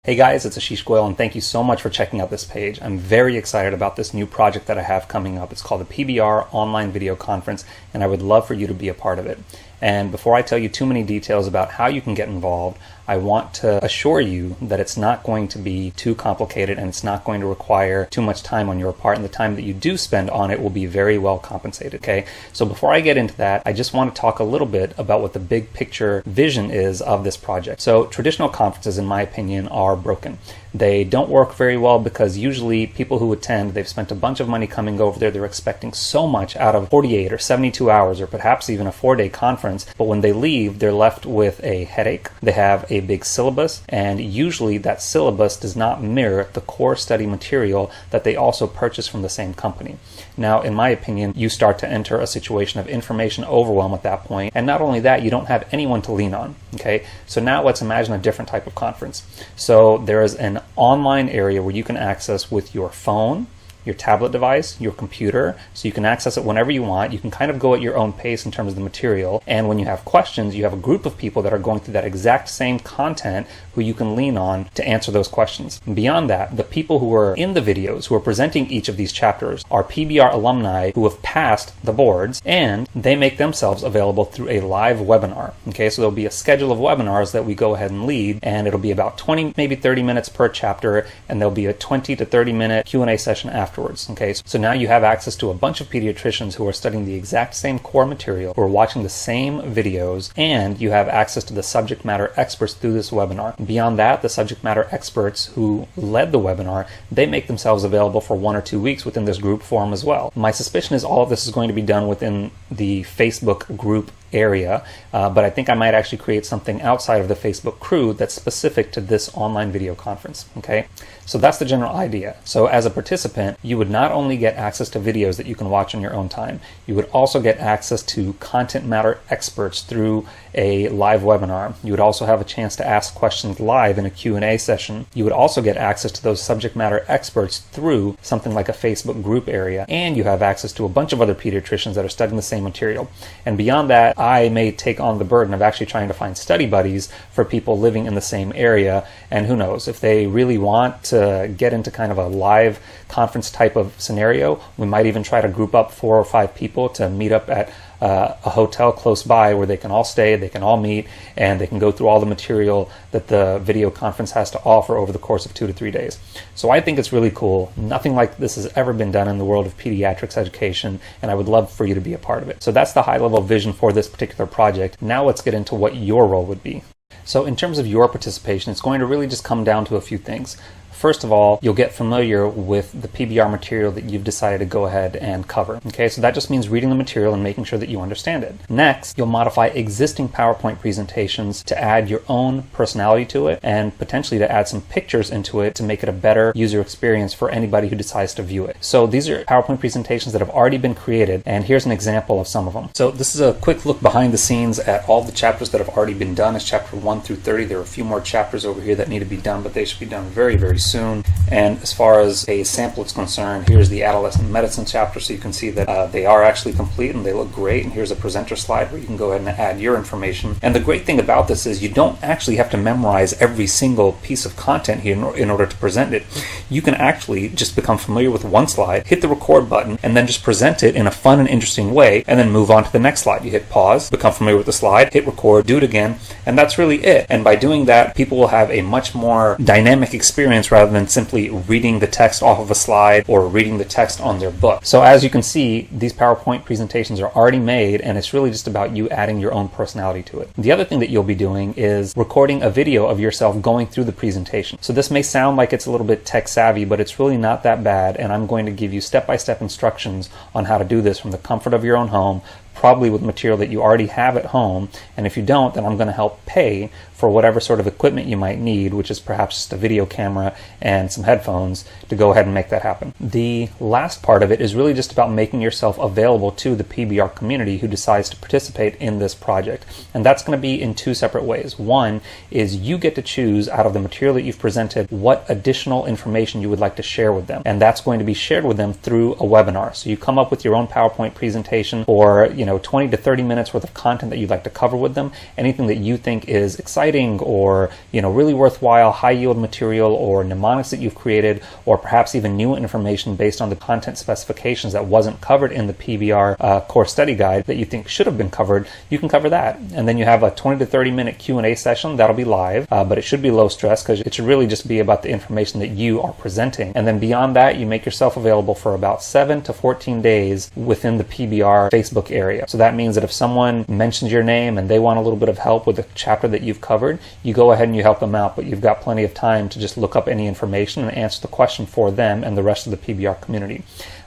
Hey guys, it's Ashish Goyal, and thank you so much for checking out this page. I'm very excited about this new project that I have coming up. It's called the PBR Online Video Conference, and I would love for you to be a part of it. And before I tell you too many details about how you can get involved, I want to assure you that it's not going to be too complicated and it's not going to require too much time on your part, and the time that you do spend on it will be very well compensated, okay? So before I get into that, I just want to talk a little bit about what the big picture vision is of this project. So traditional conferences, in my opinion, are broken. They don't work very well because usually people who attend, they've spent a bunch of money coming over there, they're expecting so much out of 48 or 72 hours or perhaps even a 4-day conference, but when they leave, they're left with a headache. They have a big syllabus, and usually that syllabus does not mirror the core study material that they also purchase from the same company. Now, in my opinion, you start to enter a situation of information overwhelm at that point, and not only that, you don't have anyone to lean on, okay? So now let's imagine a different type of conference. So there is an online area where you can access with your phone, your tablet device, your computer, so you can access it whenever you want. You can kind of go at your own pace in terms of the material, and when you have questions, you have a group of people that are going through that exact same content who you can lean on to answer those questions. Beyond that, the people who are in the videos, who are presenting each of these chapters, are PBR alumni who have passed the boards, and they make themselves available through a live webinar. Okay, so there'll be a schedule of webinars that we go ahead and lead, and it'll be about 20, maybe 30 minutes per chapter, and there'll be a 20 to 30 minute Q&A session afterwards. Okay, so now you have access to a bunch of pediatricians who are studying the exact same core material, who are watching the same videos, and you have access to the subject matter experts through this webinar. Beyond that, the subject matter experts who led the webinar, they make themselves available for 1 or 2 weeks within this group forum as well. My suspicion is all of this is going to be done within the Facebook group area, but I think I might actually create something outside of the Facebook crew that's specific to this online video conference, okay? So that's the general idea. So as a participant, you would not only get access to videos that you can watch on your own time, you would also get access to content matter experts through a live webinar. You would also have a chance to ask questions live in a Q&A session. You would also get access to those subject matter experts through something like a Facebook group area, and you have access to a bunch of other pediatricians that are studying the same material. And beyond that, I may take on the burden of actually trying to find study buddies for people living in the same area, and who knows, if they really want to get into kind of a live conference type of scenario, we might even try to group up 4 or 5 people to meet up at a hotel close by where they can all stay, they can all meet, and they can go through all the material that the video conference has to offer over the course of 2 to 3 days. So I think it's really cool. Nothing like this has ever been done in the world of pediatrics education, and I would love for you to be a part of it. So that's the high-level vision for this particular project. Now let's get into what your role would be. So in terms of your participation, it's going to really just come down to a few things. First of all, you'll get familiar with the PBR material that you've decided to go ahead and cover. Okay, so that just means reading the material and making sure that you understand it. Next, you'll modify existing PowerPoint presentations to add your own personality to it and potentially to add some pictures into it to make it a better user experience for anybody who decides to view it. So these are PowerPoint presentations that have already been created, and here's an example of some of them. So this is a quick look behind the scenes at all the chapters that have already been done. It's chapter 1 through 30. There are a few more chapters over here that need to be done, but they should be done very, very soon. And as far as a sample is concerned, here's the adolescent medicine chapter, so you can see that they are actually complete and they look great. And here's a presenter slide where you can go ahead and add your information. And the great thing about this is you don't actually have to memorize every single piece of content here in order to present it. You can actually just become familiar with one slide, hit the record button, and then just present it in a fun and interesting way, and then move on to the next slide. You hit pause, become familiar with the slide, hit record, do it again, and that's really it. And by doing that, people will have a much more dynamic experience rather than simply reading the text off of a slide or reading the text on their book. So as you can see, these PowerPoint presentations are already made, and it's really just about you adding your own personality to it. The other thing that you'll be doing is recording a video of yourself going through the presentation. So this may sound like it's a little bit tech savvy, but it's really not that bad, and I'm going to give you step-by-step instructions on how to do this from the comfort of your own home, probably with material that you already have at home. And if you don't, then I'm going to help pay for whatever sort of equipment you might need, which is perhaps just a video camera and some headphones, to go ahead and make that happen. The last part of it is really just about making yourself available to the PBR community who decides to participate in this project. And that's going to be in 2 separate ways. One is you get to choose out of the material that you've presented what additional information you would like to share with them. And that's going to be shared with them through a webinar. So you come up with your own PowerPoint presentation, or 20 to 30 minutes worth of content that you'd like to cover with them, anything that you think is exciting or, really worthwhile, high yield material or mnemonics that you've created, or perhaps even new information based on the content specifications that wasn't covered in the PBR course study guide that you think should have been covered, you can cover that. And then you have a 20 to 30 minute Q&A session that'll be live, but it should be low stress because it should really just be about the information that you are presenting. And then beyond that, you make yourself available for about 7 to 14 days within the PBR Facebook area. So that means that if someone mentions your name and they want a little bit of help with the chapter that you've covered, you go ahead and you help them out, but you've got plenty of time to just look up any information and answer the question for them and the rest of the PBR community.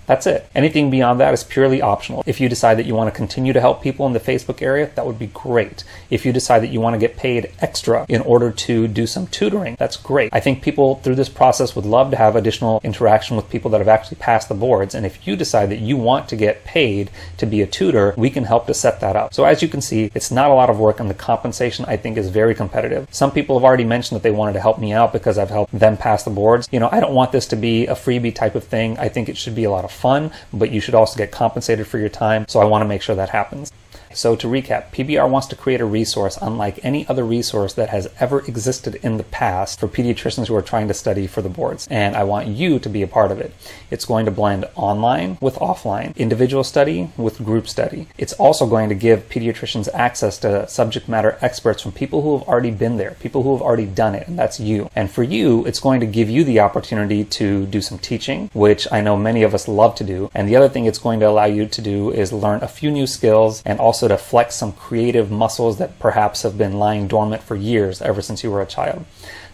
That's it. Anything beyond that is purely optional. If you decide that you want to continue to help people in the Facebook area, that would be great. If you decide that you want to get paid extra in order to do some tutoring, that's great. I think people through this process would love to have additional interaction with people that have actually passed the boards. And if you decide that you want to get paid to be a tutor, we can help to set that up. So as you can see, it's not a lot of work and the compensation I think is very competitive. Some people have already mentioned that they wanted to help me out because I've helped them pass the boards. I don't want this to be a freebie type of thing. I think it should be a lot of fun, but you should also get compensated for your time. So I want to make sure that happens. So to recap, PBR wants to create a resource unlike any other resource that has ever existed in the past for pediatricians who are trying to study for the boards. And I want you to be a part of it. It's going to blend online with offline, individual study with group study. It's also going to give pediatricians access to subject matter experts from people who have already been there, people who have already done it, and that's you. And for you, it's going to give you the opportunity to do some teaching, which I know many of us love to do. And the other thing it's going to allow you to do is learn a few new skills and also to flex some creative muscles that perhaps have been lying dormant for years, ever since you were a child.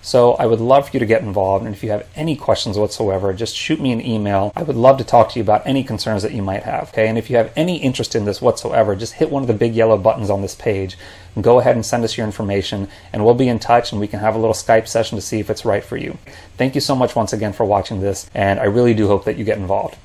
So I would love for you to get involved, and if you have any questions whatsoever, just shoot me an email. I would love to talk to you about any concerns that you might have, okay? And if you have any interest in this whatsoever, just hit one of the big yellow buttons on this page and go ahead and send us your information, and we'll be in touch and we can have a little Skype session to see if it's right for you. Thank you so much once again for watching this, and I really do hope that you get involved.